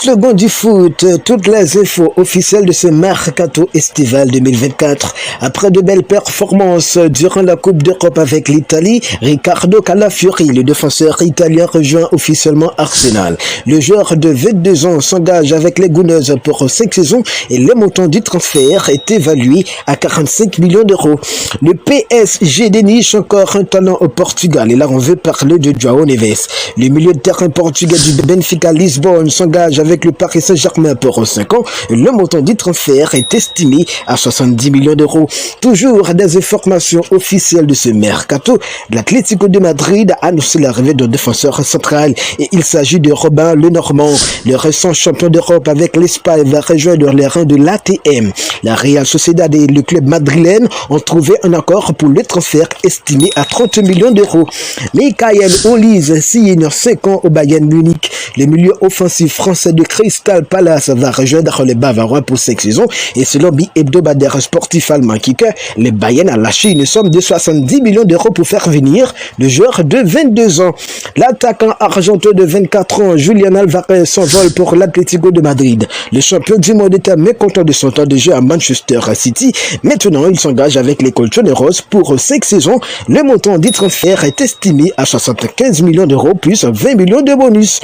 Slogan du foot, toutes les infos officielles de ce mercato estival 2024. Après de belles performances durant la Coupe d'Europe avec l'Italie, Riccardo Calafiori, le défenseur italien, rejoint officiellement Arsenal. Le joueur de 22 ans s'engage avec les Gunners pour 5 saisons et le montant du transfert est évalué à 45 millions d'euros. Le PSG déniche encore un talent au Portugal et là on veut parler de João Neves. Le milieu de terrain portugais du Benfica Lisbonne s'engage avec le Paris Saint-Germain pour 5 ans. Le montant du transfert est estimé à 70 millions d'euros. Toujours des informations officielles de ce mercato, l'Atlético de Madrid a annoncé l'arrivée d'un défenseur central et il s'agit de Robin Lenormand. Le récent champion d'Europe avec l'Espagne va rejoindre les rangs de l'ATM. La Real Sociedad et le club madrilène ont trouvé un accord pour le transfert estimé à 30 millions d'euros. Michael Olise signe 5 ans au Bayern Munich. Le milieu offensif français de Crystal Palace va rejoindre les Bavarois pour 5 saisons et selon bi-hebdomadaire sportif allemand Kicker, le Bayern a lâché une somme de 70 millions d'euros pour faire venir le joueur de 22 ans. L'attaquant argentin de 24 ans, Julián Álvarez, s'envole pour l'Atlético de Madrid. Le champion du monde était mécontent de son temps de jeu à Manchester City. Maintenant, il s'engage avec les Colchoneros pour 5 saisons. Le montant du transfert est estimé à 75 millions d'euros plus 20 millions de bonus.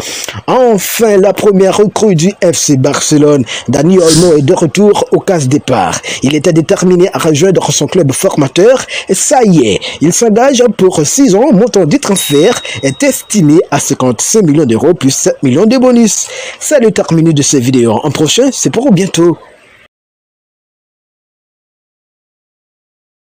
Enfin, la première recrue du FC Barcelone, Dani Olmo, est de retour au casse-départ. Il était déterminé à rejoindre son club formateur. Et ça y est, il s'engage pour 6 ans. Le montant du transfert est estimé à 55 millions d'euros plus 7 millions de bonus. C'est le terminus de cette vidéo. En prochain, c'est pour bientôt.